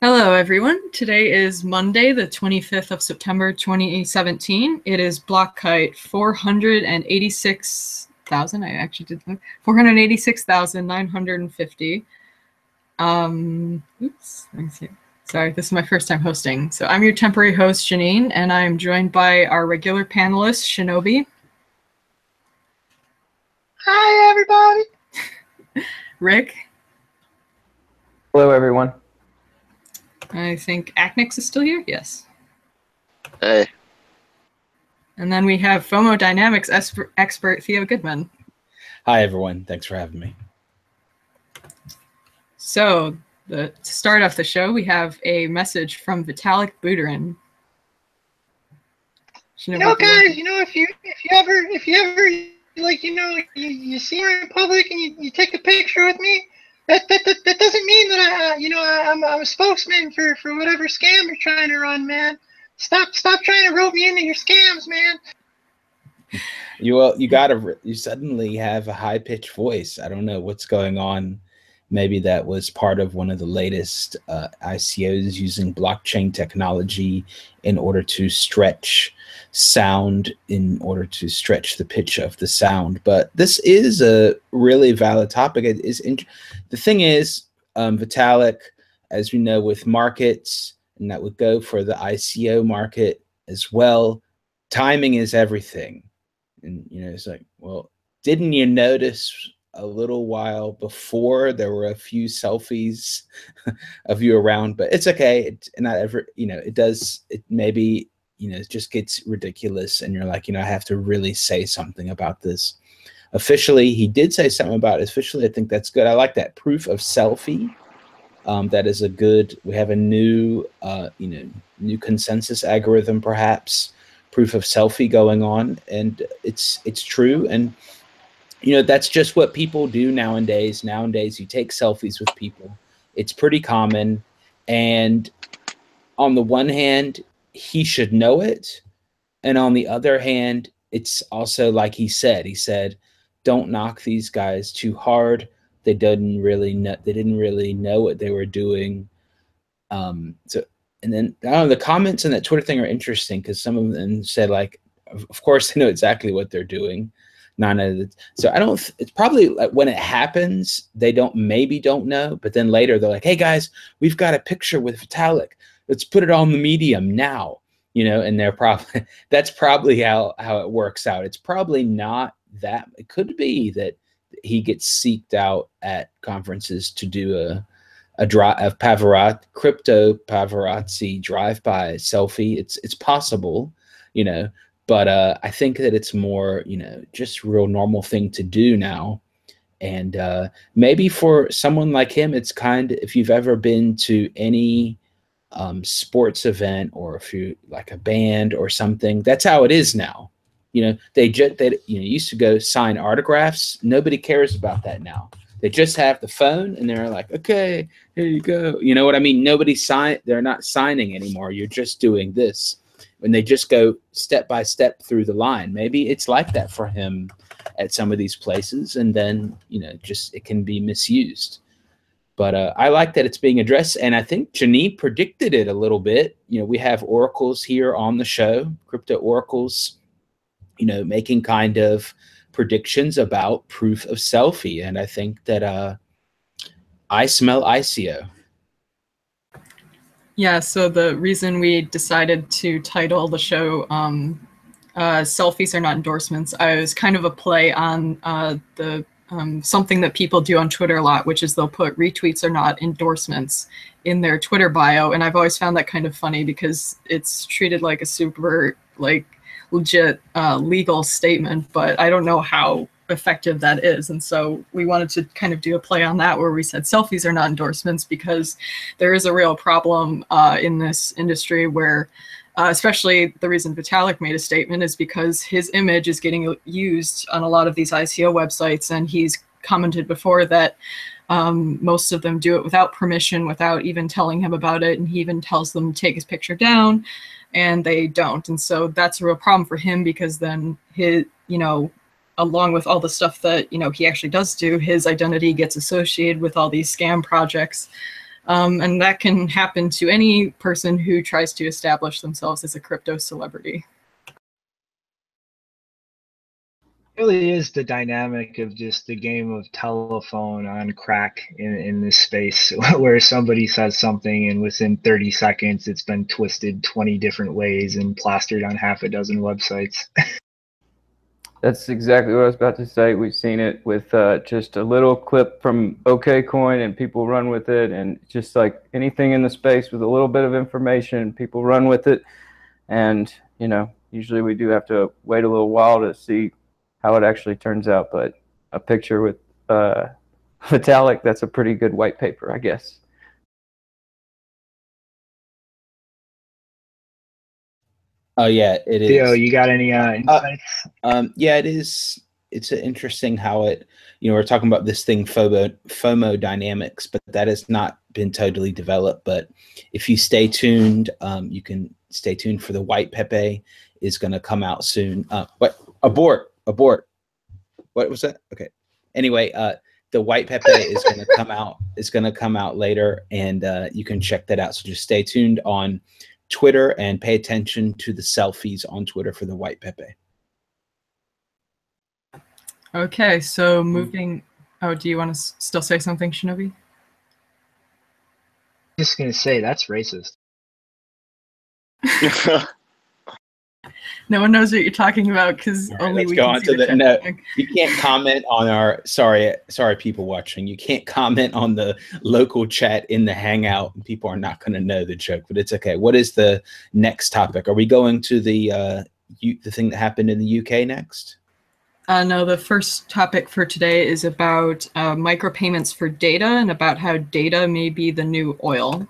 Hello, everyone. Today is Monday, the 25th of September, 2017. It is block height 486,000. I actually did look. 486,950. Oops. Let me see. Sorry, this is my first time hosting. So I'm your temporary host, Janine, and I'm joined by our regular panelist, Shinobi. Hi, everybody. Rick. Hello, everyone. I think Acnix is still here. Yes. Hey. And then we have FOMO Dynamics expert Theo Goodman. Hi, everyone. Thanks for having me. So, to start off the show, we have a message from Vitalik Buterin. Guys, if you ever like, you see me in public and you take a picture with me, that doesn't mean that I'm a spokesman for whatever scam you're trying to run, man. Stop trying to rope me into your scams, man. You suddenly have a high-pitched voice. I don't know what's going on. Maybe that was part of one of the latest ICOs using blockchain technology in order to stretch sound, in order to stretch the pitch of the sound. But this is a really valid topic. The thing is, Vitalik, as we know, with markets, and that would go for the ICO market as well, timing is everything. And, it's like, well, didn't you notice a little while before there were a few selfies of you around? But it's okay. It just gets ridiculous. And you're like, I have to really say something about this. Officially, he did say something about it. Officially, I think that's good. I like that Proof-of-Selfie. That is a good, we have a new, new consensus algorithm, perhaps, Proof-of-Selfie going on. And it's true. And, that's just what people do nowadays. Nowadays, you take selfies with people. It's pretty common. And on the one hand, he should know it. And on the other hand, it's also like he said, don't knock these guys too hard. They didn't really know what they were doing. And then the comments on that Twitter thing are interesting because some of them said, like, of course they know exactly what they're doing. It's probably like when it happens, they don't know, but then later they're like, hey guys, we've got a picture with Vitalik. Let's put it on the medium now, and that's probably how it works out. It's probably not that. It could be that he gets seeked out at conferences to do a crypto paparazzi drive-by selfie. It's possible, but I think that it's more, just real normal thing to do now. And maybe for someone like him, it's if you've ever been to any sports event, or if you like a band or something, that's how it is now. They used to go sign autographs. Nobody cares about that now. They just have the phone and they're like, okay, here you go. You know what I mean? They're not signing anymore. You're just doing this. And they just go step by step through the line. Maybe it's like that for him at some of these places. And then, it can be misused. But I like that it's being addressed. And I think Janine predicted it a little bit. We have oracles here on the show, crypto oracles, making kind of predictions about Proof-of-Selfie. And I think that I smell ICO. Yeah, so the reason we decided to title the show Selfies Are Not Endorsements, I was kind of a play on the something that people do on Twitter a lot, which is they'll put retweets are not endorsements in their Twitter bio. And I've always found that kind of funny because it's treated like a super, legit legal statement, but I don't know how effective that is. And so we wanted to kind of do a play on that where we said selfies are not endorsements, because there is a real problem in this industry where especially the reason Vitalik made a statement is because his image is getting used on a lot of these ICO websites. And he's commented before that most of them do it without permission, without even telling him about it. And he even tells them to take his picture down, and they don't. And so that's a real problem for him, because then his, along with all the stuff that, he actually does do, his identity gets associated with all these scam projects. And that can happen to any person who tries to establish themselves as a crypto celebrity. It really is the dynamic of just the game of telephone on crack in this space, where somebody says something and within 30 seconds it's been twisted 20 different ways and plastered on half a dozen websites. That's exactly what I was about to say. We've seen it with just a little clip from OKCoin, and people run with it, and just like anything in the space with a little bit of information, people run with it. And, you know, usually we do have to wait a little while to see how it actually turns out. But a picture with Vitalik, that's a pretty good white paper, I guess. Oh yeah, it is. Theo, you got any insights? Yeah, it is. It's interesting how it, we're talking about this thing FOMO dynamics, but that has not been totally developed. But if you stay tuned, you can stay tuned for the white Pepe is going to come out soon. What? Abort. What was that? Okay. Anyway, the white Pepe is going to come out. It's going to come out later, and you can check that out. So just stay tuned on Twitter and pay attention to the selfies on Twitter for the white Pepe. Okay, so moving. Oh, do you want to still say something, Shinobi? Just gonna say that's racist. No one knows what you're talking about because only we can see the chat. No, you can't comment on our. Sorry, people watching. You can't comment on the local chat in the Hangout. People are not going to know the joke, but it's okay. What is the next topic? Are we going to the thing that happened in the UK next? No, the first topic for today is about micropayments for data and about how data may be the new oil.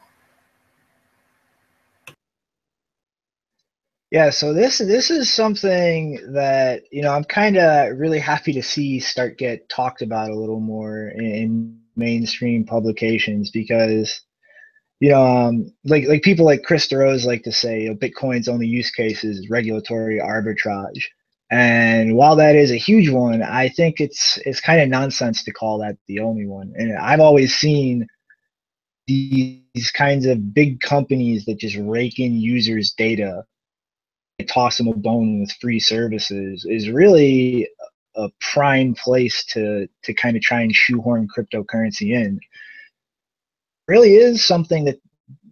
Yeah, so this is something that, I'm kind of really happy to see start get talked about a little more in mainstream publications because, like people like Chris DeRose like to say, Bitcoin's only use case is regulatory arbitrage. And while that is a huge one, I think it's kind of nonsense to call that the only one. And I've always seen these kinds of big companies that just rake in users' data, toss them a bone with free services is really a prime place to kind of try and shoehorn cryptocurrency in. It really is something that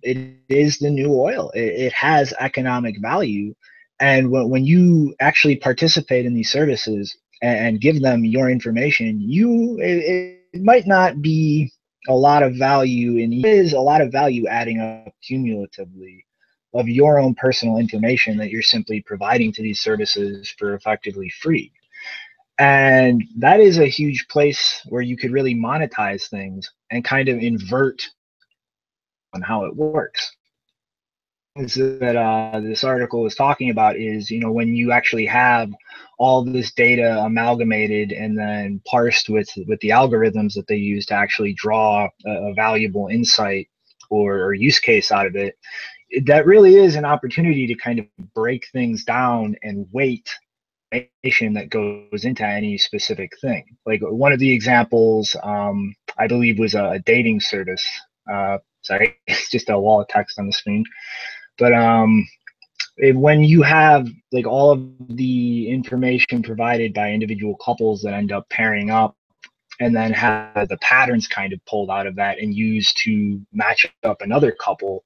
it is the new oil. It has economic value. And when you actually participate in these services and give them your information, it might not be a lot of value, and it is a lot of value adding up cumulatively of your own personal information that you're simply providing to these services for effectively free. And that is a huge place where you could really monetize things and kind of invert on how it works. That this article is talking about is, when you actually have all this data amalgamated and then parsed with the algorithms that they use to actually draw a valuable insight or use case out of it, that really is an opportunity to kind of break things down and weight information that goes into any specific thing. Like one of the examples, I believe, was a dating service. Sorry, it's just a wall of text on the screen. But when you have like all of the information provided by individual couples that end up pairing up, and then have the patterns kind of pulled out of that and used to match up another couple,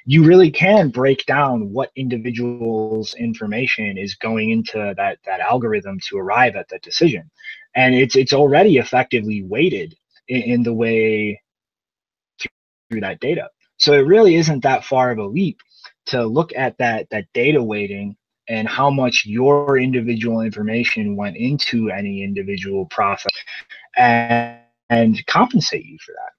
you really can break down what individual's information is going into that algorithm to arrive at that decision. And it's already effectively weighted in the way through that data. So it really isn't that far of a leap to look at that data weighting and how much your individual information went into any individual process and compensate you for that.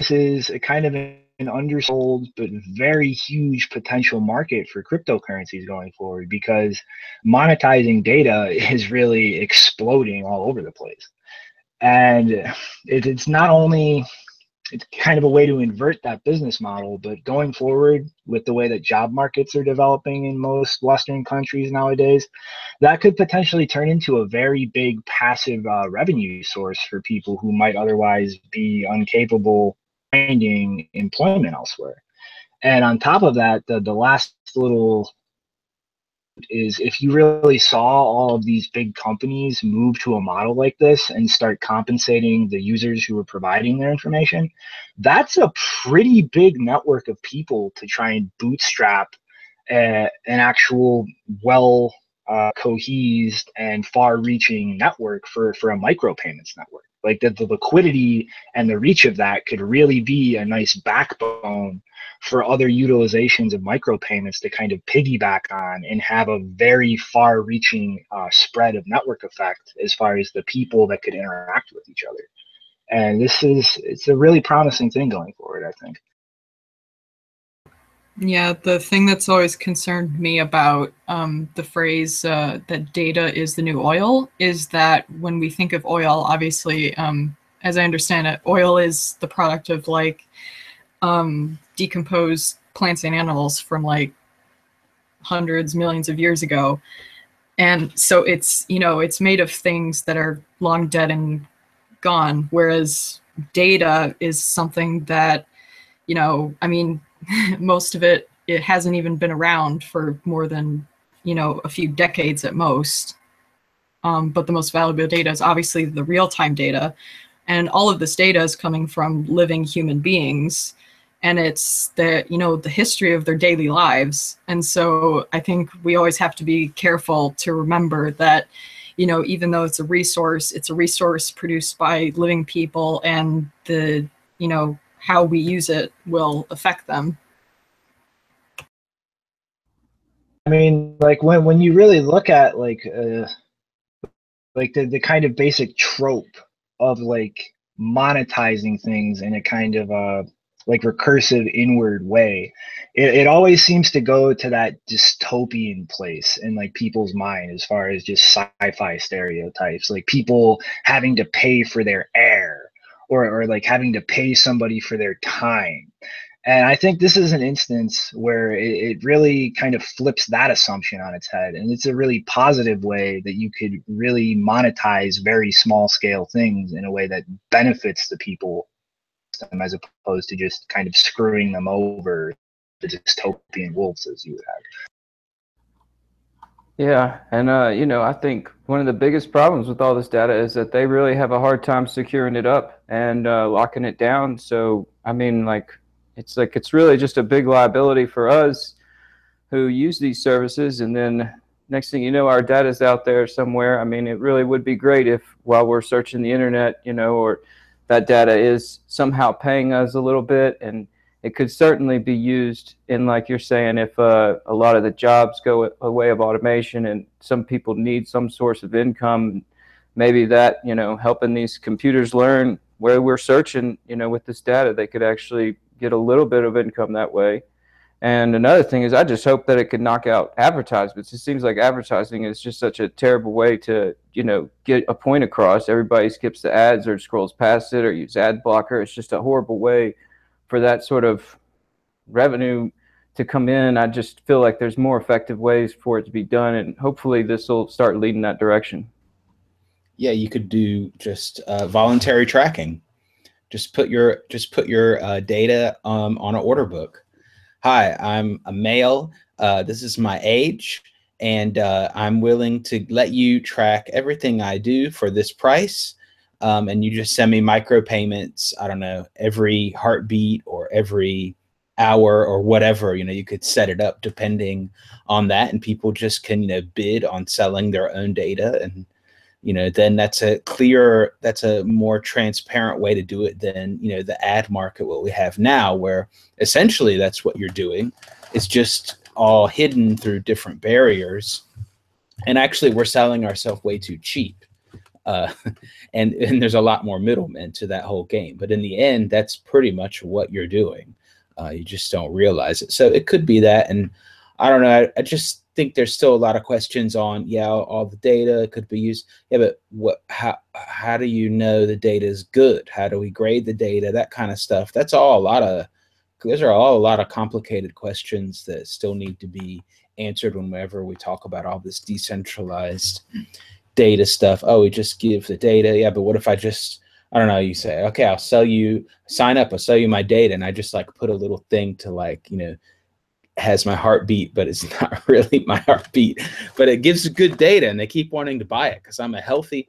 This is a kind of an undersold but very huge potential market for cryptocurrencies going forward, because monetizing data is really exploding all over the place. And it's not only, it's kind of a way to invert that business model, but going forward with the way that job markets are developing in most Western countries nowadays, that could potentially turn into a very big passive revenue source for people who might otherwise be incapable finding employment elsewhere. And on top of that, the last little is, if you really saw all of these big companies move to a model like this and start compensating the users who were providing their information, that's a pretty big network of people to try and bootstrap an actual cohesed and far-reaching network for a micropayments network. Like the liquidity and the reach of that could really be a nice backbone for other utilizations of micropayments to kind of piggyback on and have a very far-reaching spread of network effect as far as the people that could interact with each other. And it's a really promising thing going forward, I think. Yeah, the thing that's always concerned me about the phrase that data is the new oil is that when we think of oil, obviously, as I understand it, oil is the product of like decomposed plants and animals from like hundreds, millions of years ago. And so it's, you know, it's made of things that are long dead and gone, whereas data is something that, you know, I mean, most of it hasn't even been around for more than, you know, a few decades at most. But the most valuable data is obviously the real-time data. And all of this data is coming from living human beings. And it's the, you know, the history of their daily lives. And so I think we always have to be careful to remember that, you know, even though it's a resource produced by living people, and the, you know, how we use it will affect them. I mean, like when you really look at like the kind of basic trope of like monetizing things in a kind of like recursive inward way, it always seems to go to that dystopian place in like people's mind as far as just sci-fi stereotypes, like people having to pay for their air, or like having to pay somebody for their time. And I think this is an instance where it really kind of flips that assumption on its head. And it's a really positive way that you could really monetize very small scale things in a way that benefits the people, as opposed to just kind of screwing them over, the dystopian wolves, as you would have. Yeah, and you know, I think one of the biggest problems with all this data is that they really have a hard time securing it up and locking it down. So, I mean, like it's really just a big liability for us who use these services. And then next thing you know, our data is out there somewhere. I mean, it really would be great if while we're searching the internet, you know, or that data is somehow paying us a little bit, and it could certainly be used in, like you're saying, if a lot of the jobs go a way of automation and some people need some source of income, maybe that, you know, helping these computers learn where we're searching, you know, with this data, they could actually get a little bit of income that way. And another thing is, I just hope that it could knock out advertisements. It seems like advertising is just such a terrible way to, you know, get a point across. Everybody skips the ads or scrolls past it or use ad blocker. It's just a horrible way for that sort of revenue to come in. I just feel like there's more effective ways for it to be done, and hopefully this will start leading that direction. Yeah, you could do just voluntary tracking. Just put your data on an order book. Hi, I'm a male. This is my age, and I'm willing to let you track everything I do for this price. And you just send me micropayments, I don't know, every heartbeat or every hour or whatever. You know, you could set it up depending on that, and people just can, you know, bid on selling their own data. And, you know, then that's a more transparent way to do it than, you know, the ad market, what we have now, where essentially that's what you're doing. It's just all hidden through different barriers. And actually we're selling ourselves way too cheap. And there's a lot more middlemen to that whole game. But in the end, that's pretty much what you're doing. You just don't realize it. So it could be that. And I don't know. I just think there's still a lot of questions on, yeah, all the data could be used. Yeah, but how do you know the data is good? How do we grade the data? That kind of stuff. Those are all a lot of complicated questions that still need to be answered whenever we talk about all this decentralized data stuff. Oh, we just give the data. Yeah, but what if I I don't know, you say, okay, I'll sell you, sign up, I'll sell you my data. And I just like put a little thing to like, you know, has my heartbeat, but it's not really my heartbeat, but it gives good data and they keep wanting to buy it because I'm a healthy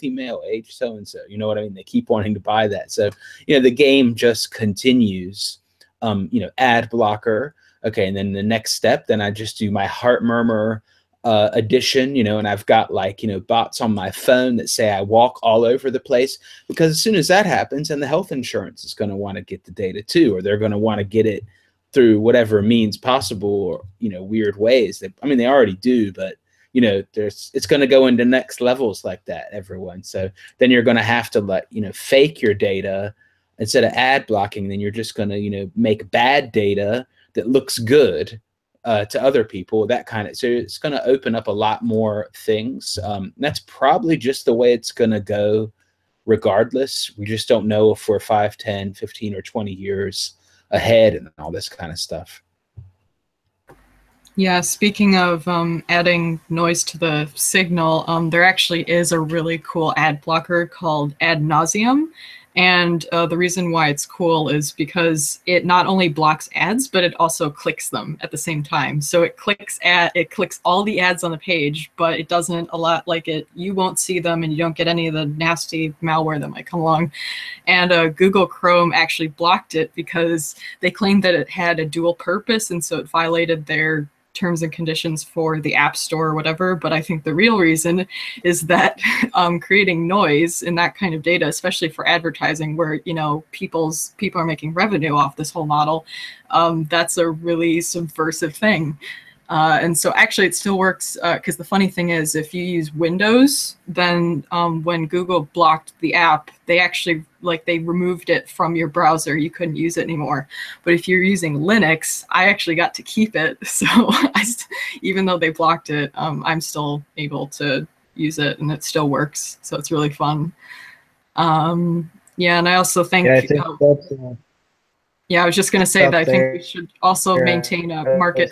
male, age so-and-so, you know what I mean? They keep wanting to buy that. So, you know, the game just continues, you know, ad blocker. Okay. And then the next step, then I just do my heart murmur addition, you know, and I've got like, you know, bots on my phone that say I walk all over the place, because as soon as that happens, and the health insurance is going to want to get the data too, or they're going to want to get it through whatever means possible, or, you know, weird ways that, I mean, they already do, but, you know, it's going to go into next levels like that, everyone. So then you're going to have to let, you know, fake your data instead of ad blocking. Then you're just going to, you know, make bad data that looks good to other people, that kind of, so it's going to open up a lot more things. That's probably just the way it's going to go regardless. We just don't know if we're 5, 10, 15, or 20 years ahead and all this kind of stuff. Yeah, speaking of adding noise to the signal, there actually is a really cool ad blocker called Ad Nauseam. And the reason why it's cool is because it not only blocks ads, but it also clicks them at the same time. So it clicks all the ads on the page, but it doesn't you won't see them and you don't get any of the nasty malware that might come along. And Google Chrome actually blocked it because they claimed that it had a dual purpose, and so it violated their terms and conditions for the App Store or whatever. But I think the real reason is that creating noise in that kind of data, especially for advertising, where, you know, people are making revenue off this whole model, that's a really subversive thing. And so actually it still works, because the funny thing is, if you use Windows, then when Google blocked the app, they actually, they removed it from your browser. You couldn't use it anymore. But if you're using Linux, I actually got to keep it. So even though they blocked it, I'm still able to use it, and it still works. So it's really fun. Yeah, and I also think... Yeah, I think that's... yeah, I was just going to say that I think we should also maintain a market...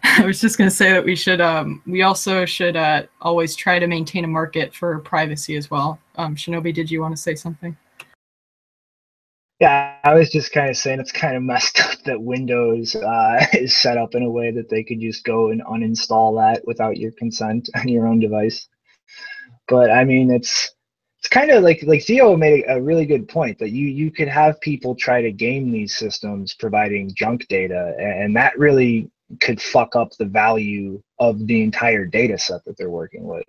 I was just going to say that we also should always try to maintain a market for privacy as well. Shinobi, did you want to say something? Yeah, I was just kind of saying it's kind of messed up that Windows is set up in a way that they could just go and uninstall that without your consent on your own device. But I mean, it's kind of like Theo made a really good point that you could have people try to game these systems providing junk data, and that really could fuck up the value of the entire data set that they're working with.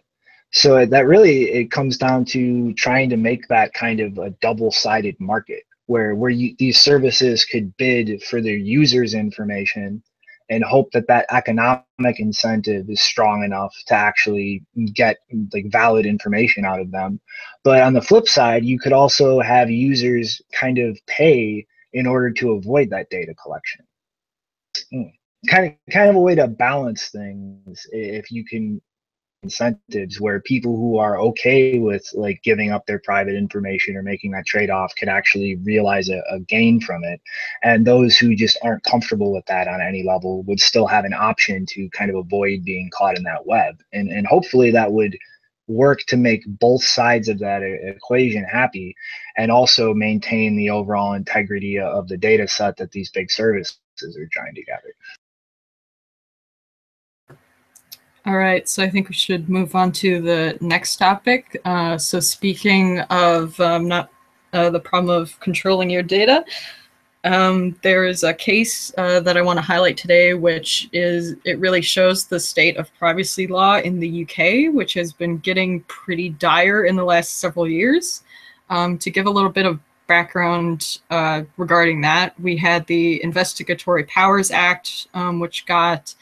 So that really, it comes down to trying to make that kind of a double-sided market where these services could bid for their users' information and hope that that economic incentive is strong enough to actually get valid information out of them. But on the flip side, you could also have users kind of pay in order to avoid that data collection. Kind of a way to balance things, if you can incentives where people who are okay with giving up their private information or making that trade-off could actually realize a gain from it, and those who just aren't comfortable with that on any level would still have an option to kind of avoid being caught in that web, and hopefully that would work to make both sides of that equation happy, and also maintain the overall integrity of the data set that these big services are trying to gather. All right, so I think we should move on to the next topic. So speaking of not the problem of controlling your data, there is a case that I want to highlight today, which it really shows the state of privacy law in the UK, which has been getting pretty dire in the last several years. To give a little bit of background regarding that, we had the Investigatory Powers Act, which got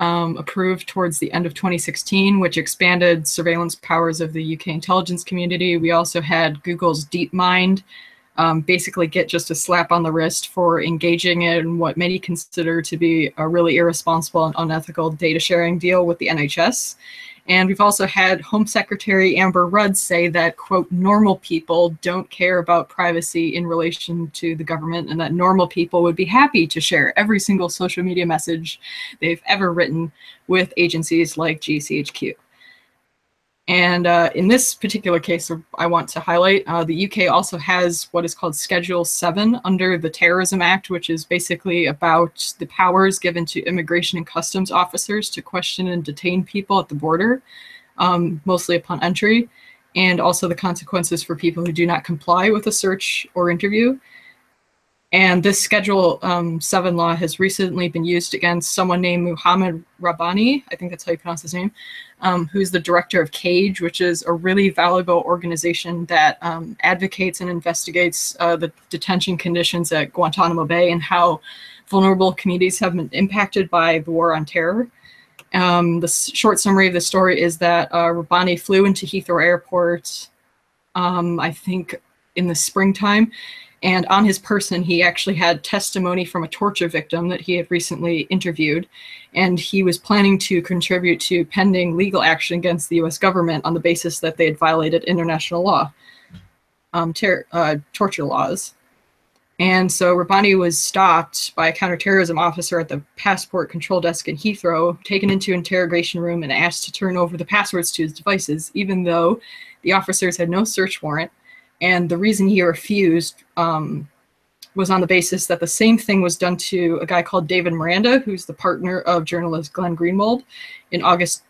approved towards the end of 2016, which expanded surveillance powers of the UK intelligence community. We also had Google's DeepMind basically get just a slap on the wrist for engaging in what many consider to be a really irresponsible and unethical data sharing deal with the NHS. And we've also had Home Secretary Amber Rudd say that, quote, normal people don't care about privacy in relation to the government, and that normal people would be happy to share every single social media message they've ever written with agencies like GCHQ. And in this particular case, I want to highlight the UK also has what is called Schedule 7 under the Terrorism Act, which is basically about the powers given to immigration and customs officers to question and detain people at the border, mostly upon entry, and also the consequences for people who do not comply with a search or interview. And this Schedule 7 law has recently been used against someone named Muhammad Rabbani, I think that's how you pronounce his name, who's the director of CAGE, which is a really valuable organization that advocates and investigates the detention conditions at Guantanamo Bay and how vulnerable communities have been impacted by the war on terror. The short summary of the story is that Rabbani flew into Heathrow Airport, I think in the springtime, and on his person, he actually had testimony from a torture victim that he had recently interviewed. And he was planning to contribute to pending legal action against the US government on the basis that they had violated international law, torture laws. And so Rabbani was stopped by a counterterrorism officer at the passport control desk in Heathrow, taken into an interrogation room and asked to turn over the passwords to his devices, even though the officers had no search warrant. And the reason he refused was on the basis that the same thing was done to a guy called David Miranda, who's the partner of journalist Glenn Greenwald, in August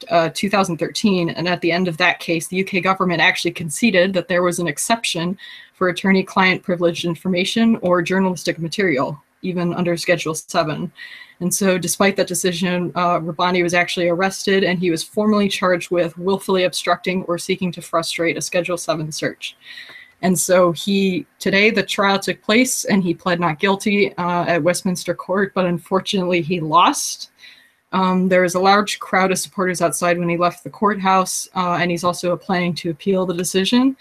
2013. And at the end of that case, the UK government actually conceded that there was an exception for attorney-client privileged information or journalistic material, even under Schedule 7. And so despite that decision, Rabbani was actually arrested and he was formally charged with willfully obstructing or seeking to frustrate a Schedule 7 search. And so today the trial took place and he pled not guilty at Westminster Court, but unfortunately he lost. There was a large crowd of supporters outside when he left the courthouse, and he's also planning to appeal the decision.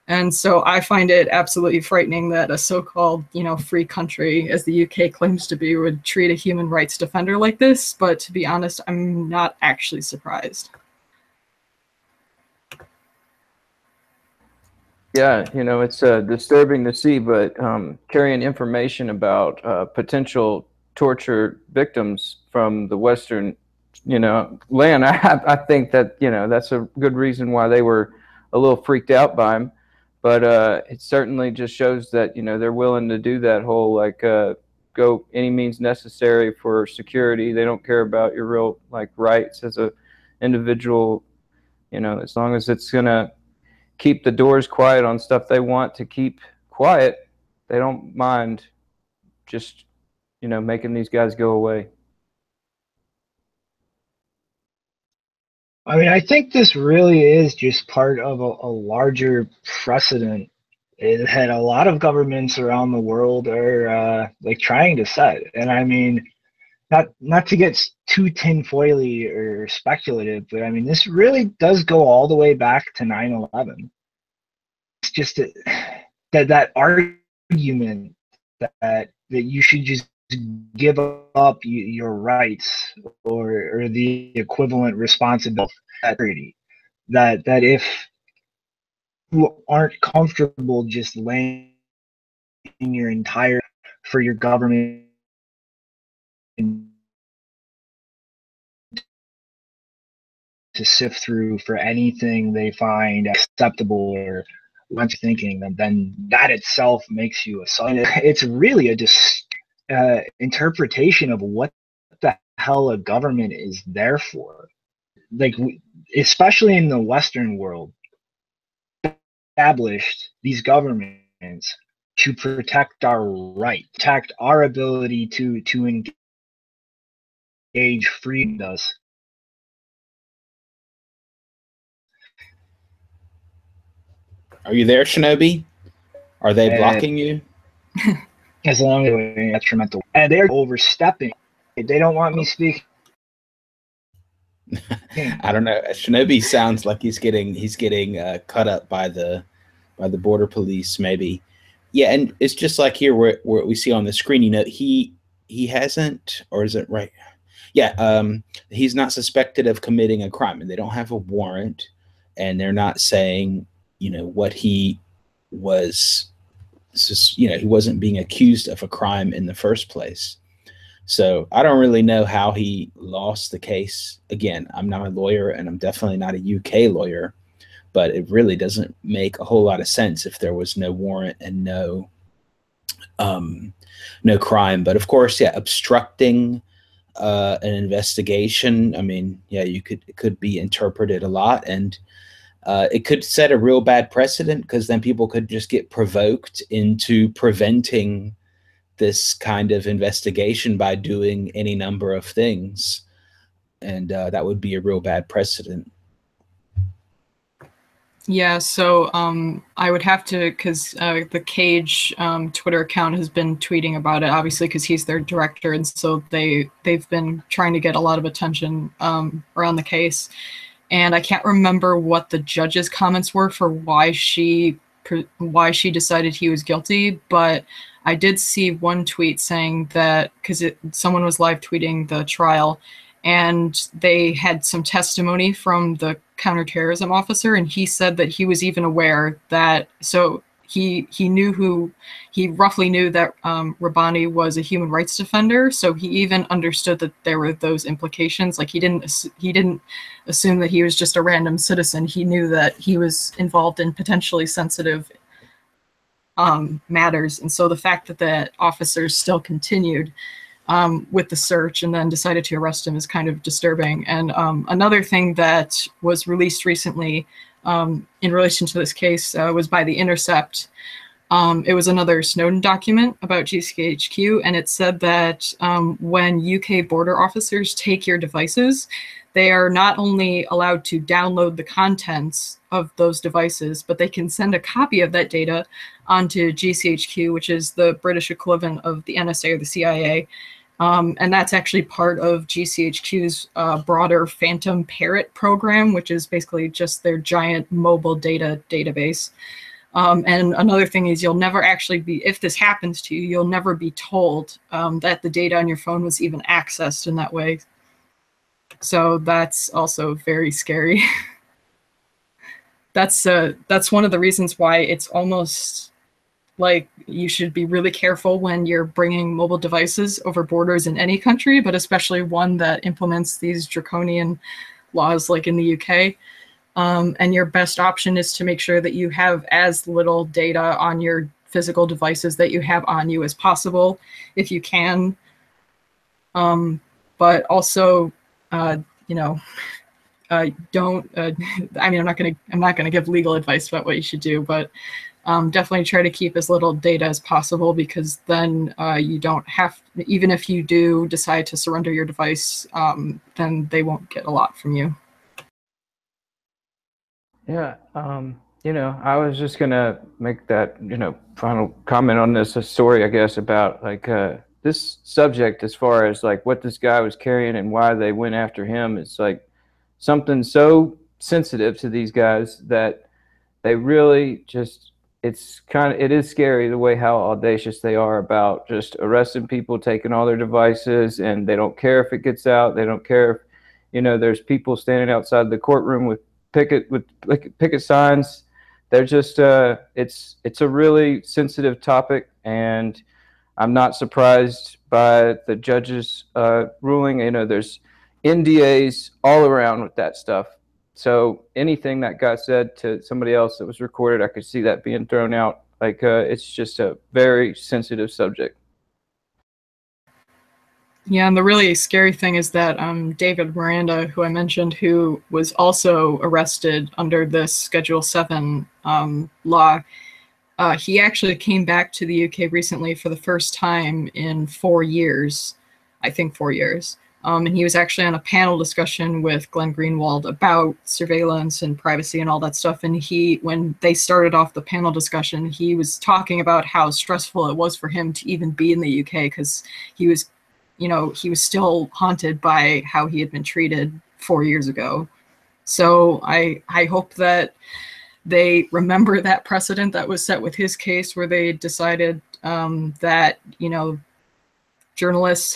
And so I find it absolutely frightening that a so-called, free country, as the UK claims to be, would treat a human rights defender like this. But to be honest, I'm not actually surprised. Yeah, it's disturbing to see, but carrying information about potential torture victims from the Western, land, I think that, that's a good reason why they were a little freaked out by him. But it certainly just shows that, they're willing to do that whole, go any means necessary for security. They don't care about your real, rights as a individual, as long as it's going to keep the doors quiet on stuff they want to keep quiet, they don't mind just, making these guys go away. I mean, I think this really is just part of a larger precedent that a lot of governments around the world are trying to set. And I mean, not to get too tinfoily or speculative, but I mean, this really does go all the way back to 9/11. It's just that argument that you should just give up your rights or the equivalent responsibility, that if you aren't comfortable just laying your entire for your government to sift through for anything they find acceptable or once thinking, then that itself makes you a son. It's really a interpretation of what the hell a government is there for. Especially in the Western world, established these governments to protect our right, protect our ability to engage freely with us. Are you there, Shinobi? Are they blocking you? As long as they're detrimental, and they're overstepping. They don't want me speaking. I don't know. Shinobi sounds like he's getting cut up by the border police, maybe. Yeah, and it's just like here where we see on the screen. He hasn't, or is it right? Yeah, he's not suspected of committing a crime, and they don't have a warrant, and they're not saying what he was. He wasn't being accused of a crime in the first place. So I don't really know how he lost the case. Again, I'm not a lawyer, and I'm definitely not a UK lawyer, but it really doesn't make a whole lot of sense if there was no warrant and no crime. But of course, yeah, obstructing an investigation, I mean, yeah, it could be interpreted a lot, and it could set a real bad precedent, because then people could just get provoked into preventing this kind of investigation by doing any number of things, and that would be a real bad precedent. Yeah, so I would have to, because the Cage Twitter account has been tweeting about it, obviously, because he's their director, and so they've been trying to get a lot of attention around the case. And I can't remember what the judge's comments were for why she decided he was guilty, but I did see one tweet saying that, because someone was live tweeting the trial, and they had some testimony from the counterterrorism officer, and he said that he was even aware that, so he roughly knew that Rabbani was a human rights defender, so he even understood that there were those implications. Like, he didn't assume that he was just a random citizen. He knew that he was involved in potentially sensitive matters, and so the fact that the officers still continued with the search and then decided to arrest him is kind of disturbing. And another thing that was released recently in relation to this case was by The Intercept. It was another Snowden document about GCHQ, and it said that when UK border officers take your devices, they are not only allowed to download the contents of those devices, but they can send a copy of that data onto GCHQ, which is the British equivalent of the NSA or the CIA. And that's actually part of GCHQ's broader Phantom Parrot program, which is basically just their giant mobile data database. And another thing is, you'll never actually be, if this happens to you, you'll never be told that the data on your phone was even accessed in that way. So that's also very scary. That's one of the reasons why it's almost like you should be really careful when you're bringing mobile devices over borders in any country, but especially one that implements these draconian laws like in the UK. And your best option is to make sure that you have as little data on your physical devices that you have on you as possible, if you can. But also, you know, don't. I mean, I'm not gonna give legal advice about what you should do, but definitely try to keep as little data as possible, because then you don't have, even if you do decide to surrender your device, then they won't get a lot from you. Yeah, you know, I was just gonna make that, you know, final comment on this story, I guess, about like this subject, as far as like what this guy was carrying and why they went after him. It's like something so sensitive to these guys that they really just, it is scary the way how audacious they are about just arresting people, taking all their devices, and they don't care if it gets out. They don't care if, you know, there's people standing outside the courtroom with picket signs. They're just it's a really sensitive topic, and I'm not surprised by the judge's ruling. You know, there's NDAs all around with that stuff. So anything that got said to somebody else that was recorded, I could see that being thrown out. Like it's just a very sensitive subject. Yeah, and the really scary thing is that David Miranda, who I mentioned, who was also arrested under this Schedule 7 law, he actually came back to the UK recently for the first time in 4 years, I think 4 years. And he was actually on a panel discussion with Glenn Greenwald about surveillance and privacy and all that stuff. And when they started off the panel discussion, he was talking about how stressful it was for him to even be in the UK, because he was, you know, he was still haunted by how he had been treated 4 years ago. So I hope that they remember that precedent that was set with his case, where they decided that, you know, journalists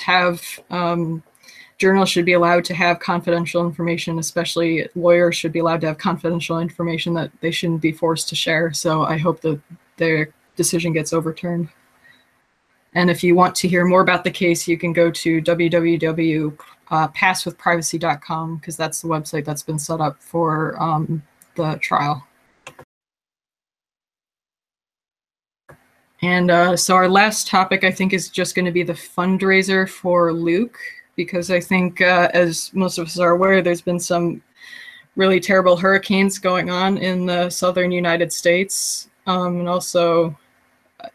should be allowed to have confidential information, especially lawyers should be allowed to have confidential information that they shouldn't be forced to share. So I hope that their decision gets overturned. And if you want to hear more about the case, you can go to www.passwithprivacy.com, because that's the website that's been set up for the trial. And so our last topic, I think, is just going to be the fundraiser for Luke, because I think, as most of us are aware, there's been some really terrible hurricanes going on in the southern United States. And also,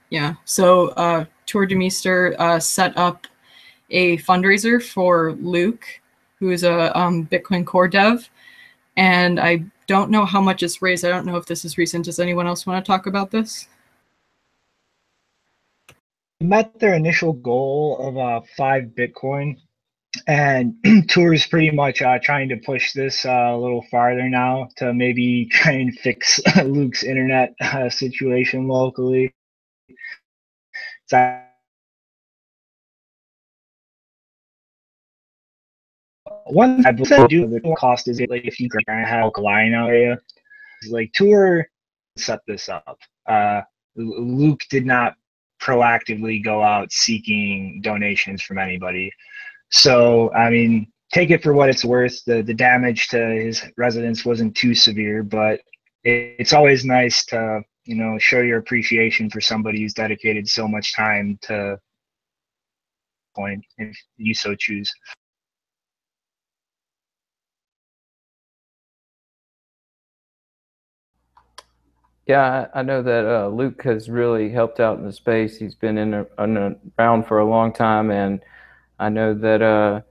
yeah, so Tour de Meester set up a fundraiser for Luke, who is a Bitcoin core dev. And I don't know how much it's raised. I don't know if this is recent. Does anyone else want to talk about this? Met their initial goal of 5 Bitcoin, and Tour is pretty much trying to push this a little farther now to maybe try and fix Luke's internet situation locally. So one I do the cost is like if you have a line out area, like Tour set this up. Luke did not proactively go out seeking donations from anybody. So, I mean, take it for what it's worth. The damage to his residence wasn't too severe, but it's always nice to, you know, show your appreciation for somebody who's dedicated so much time to Bitcoin, if you so choose. Yeah, I know that Luke has really helped out in the space. He's been around for a long time, and I know that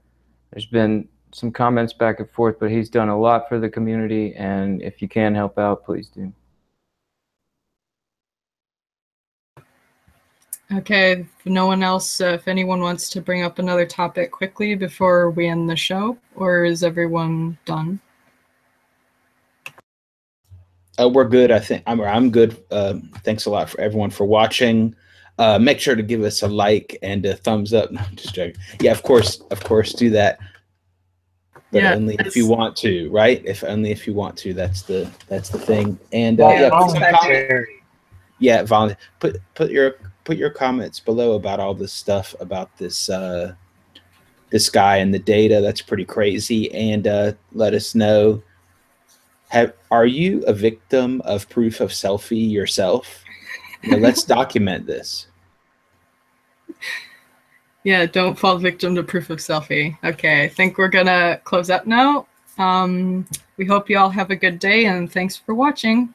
there's been some comments back and forth, but he's done a lot for the community, and if you can help out, please do. Okay, if no one else, if anyone wants to bring up another topic quickly before we end the show, or is everyone done? We're good. I think I'm good. Thanks a lot for everyone for watching. Make sure to give us a like and a thumbs up. No, I'm just joking. Yeah, of course, do that. But yeah, only if you want to, right? Only if you want to. That's the thing. And yeah, yeah, volunteer. Put your comments below about all this stuff about this this guy and the data. That's pretty crazy. And let us know. Are you a victim of Proof-of-Selfie yourself? You know, let's document this. Yeah, don't fall victim to Proof-of-Selfie. Okay, I think we're gonna close up now. We hope you all have a good day, and thanks for watching.